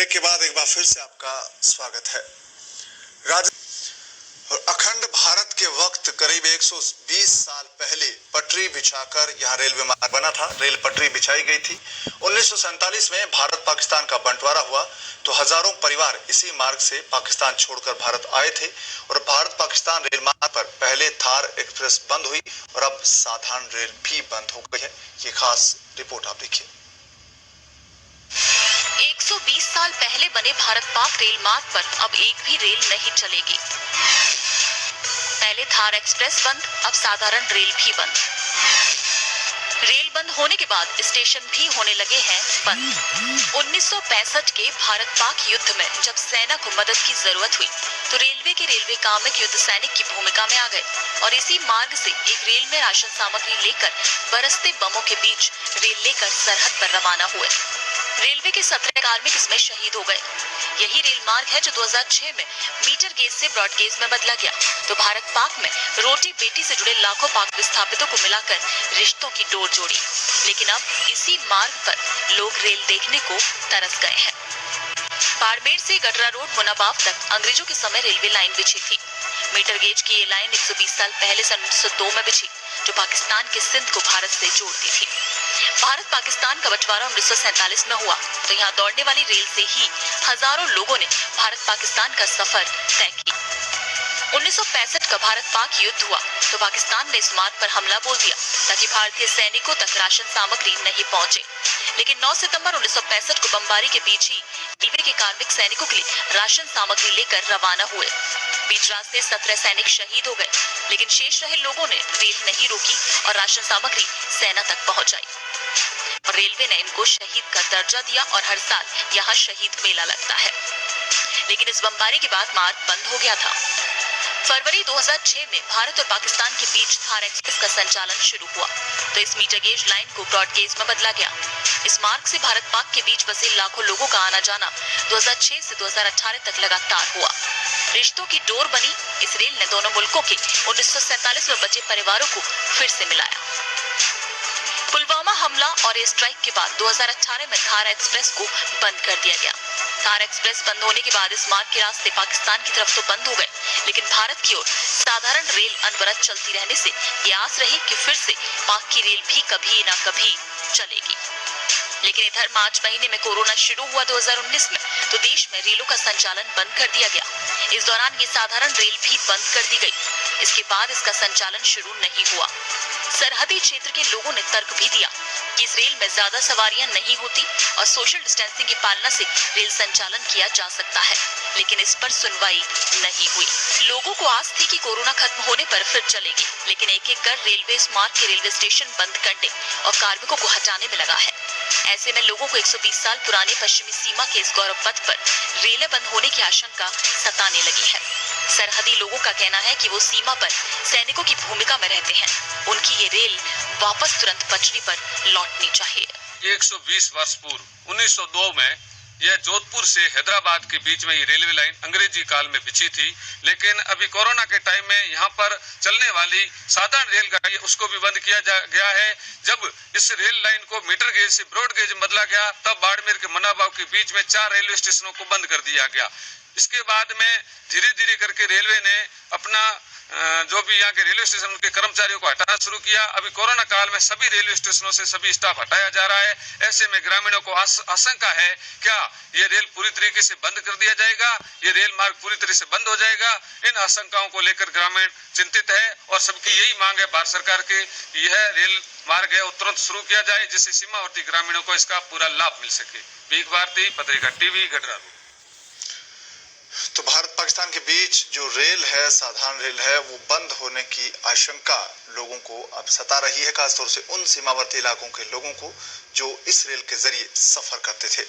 Break के बाद एक बार फिर से आपका स्वागत है। अखंड भारत के वक्त करीब 120 साल पहले पटरी बिछाकर यहाँ रेलवे मार्ग बना था। रेल पटरी बिछाई गई थी। 1947 में भारत पाकिस्तान का बंटवारा हुआ तो हजारों परिवार इसी मार्ग से पाकिस्तान छोड़कर भारत आए थे और भारत पाकिस्तान रेल मार्ग पर पहले थार एक्सप्रेस बंद हुई और अब साधारण रेल भी बंद हो गई है। ये खास रिपोर्ट आप देखिए। 120 साल पहले बने भारत पाक रेल मार्ग पर अब एक भी रेल नहीं चलेगी। पहले थार एक्सप्रेस बंद, अब साधारण रेल भी बंद। रेल बंद होने के बाद स्टेशन भी होने लगे हैं बंद। 1965 के भारत पाक युद्ध में जब सेना को मदद की जरूरत हुई तो रेलवे के रेलवे कामिक युद्ध सैनिक की भूमिका में आ गए और इसी मार्ग से एक रेल में राशन सामग्री लेकर बरसते बमों के बीच रेल लेकर सरहद पर रवाना हुए। रेलवे के 17 कार्मिक इसमें शहीद हो गए। यही रेल मार्ग है जो 2006 में मीटर गेज से ब्रॉड गेज में बदला गया तो भारत पाक में रोटी बेटी से जुड़े लाखों पाक विस्थापितों को मिलाकर रिश्तों की डोर जोड़ी। लेकिन अब इसी मार्ग पर लोग रेल देखने को तरस गए हैं। बाड़मेर से गडरा रोड मुनाबाव तक अंग्रेजों के समय रेलवे लाइन बिछी थी। मीटर गेज की ये लाइन 120 साल पहले सन 1902 में बिछी जो पाकिस्तान के सिंध को भारत से जोड़ती थी। भारत पाकिस्तान का बंटवारा 1947 में हुआ तो यहाँ दौड़ने वाली रेल से ही हजारों लोगों ने भारत पाकिस्तान का सफर तय किया। 1965 का भारत पाक युद्ध हुआ तो पाकिस्तान ने इस मार्ग पर हमला बोल दिया ताकि भारतीय सैनिकों तक राशन सामग्री नहीं पहुंचे। लेकिन 9 सितंबर 1965 को बमबारी के बीच ही रेलवे के कार्मिक सैनिकों के लिए राशन सामग्री लेकर रवाना हुए। बीच रास्ते 17 सैनिक शहीद हो गए लेकिन शेष रहे लोगों ने रेल नहीं रोकी और राशन सामग्री सेना तक पहुंचाई और रेलवे ने इनको शहीद का दर्जा दिया और हर साल यहाँ शहीद मेला लगता है। लेकिन इस बमबारी के बाद मार्ग बंद हो गया था। फरवरी 2006 में भारत और पाकिस्तान के बीच थार एक्सप्रेस का संचालन शुरू हुआ तो इस मीटर गेज लाइन को ब्रॉड गेज में बदला गया। इस मार्ग से भारत पाक के बीच बसे लाखों लोगों का आना जाना 2006 से 2018 तक लगातार हुआ। रिश्तों की डोर बनी इस रेल ने दोनों मुल्कों के 1947 में बचे परिवारों को फिर से मिलाया। पुलवामा हमला और एयर स्ट्राइक के बाद 2018 में थार एक्सप्रेस को बंद कर दिया गया। थार एक्सप्रेस बंद होने के बाद इस मार्ग के रास्ते पाकिस्तान की तरफ तो बंद हो गए लेकिन भारत की ओर साधारण रेल अनवरत चलती रहने से ये आस रही कि फिर से पाक की रेल भी कभी न कभी चलेगी। लेकिन इधर मार्च महीने में कोरोना शुरू हुआ 2019 में तो देश में रेलों का संचालन बंद कर दिया गया। इस दौरान ये साधारण रेल भी बंद कर दी गई। इसके बाद इसका संचालन शुरू नहीं हुआ। सरहदी क्षेत्र के लोगों ने तर्क भी दिया कि इस रेल में ज्यादा सवारियां नहीं होती और सोशल डिस्टेंसिंग की पालना से रेल संचालन किया जा सकता है, लेकिन इस पर सुनवाई नहीं हुई। लोगों को आस थी कि कोरोना खत्म होने पर फिर चलेगी, लेकिन एक एक कर रेलवे इस मार्ग के रेलवे स्टेशन बंद करने और कार्मिकों को हटाने में लगा है। ऐसे में लोगों को 120 साल पुराने पश्चिमी सीमा के इस गौरव पथ पर रेलें बंद होने की आशंका सताने लगी है। सरहदी लोगों का कहना है कि वो सीमा पर सैनिकों की भूमिका में रहते हैं। उनकी ये रेल वापस तुरंत पटरी पर लौटनी चाहिए। 120 वर्ष पूर्व 1902 में यह जोधपुर से हैदराबाद के बीच में ये रेलवे लाइन अंग्रेजी काल में बिछी थी, लेकिन अभी कोरोना के टाइम में यहाँ पर चलने वाली साधारण रेलगाड़ी उसको भी बंद किया गया है। जब इस रेल लाइन को मीटर गेज से ब्रॉड गेज में बदला गया तब बाड़मेर के मनाबाव के बीच में 4 रेलवे स्टेशनों को बंद कर दिया गया। इसके बाद में धीरे धीरे करके रेलवे ने अपना जो भी यहाँ के रेलवे स्टेशन के कर्मचारियों को हटाना शुरू किया। अभी कोरोना काल में सभी रेलवे स्टेशनों से सभी स्टाफ हटाया जा रहा है। ऐसे में ग्रामीणों को आशंका है क्या ये रेल पूरी तरीके से बंद कर दिया जाएगा, ये रेल मार्ग पूरी तरह से बंद हो जाएगा। इन आशंकाओं को लेकर ग्रामीण चिंतित है और सबकी यही मांग है भारत सरकार के यह रेल मार्ग है वो तुरंत शुरू किया जाए जिससे सीमावर्ती ग्रामीणों को इसका पूरा लाभ मिल सके। भीख भारती, पत्रिका टीवी, गडरा। तो भारत पाकिस्तान के बीच जो रेल है, साधारण रेल है, वो बंद होने की आशंका लोगों को अब सता रही है, खासतौर से उन सीमावर्ती इलाकों के लोगों को जो इस रेल के जरिए सफर करते थे।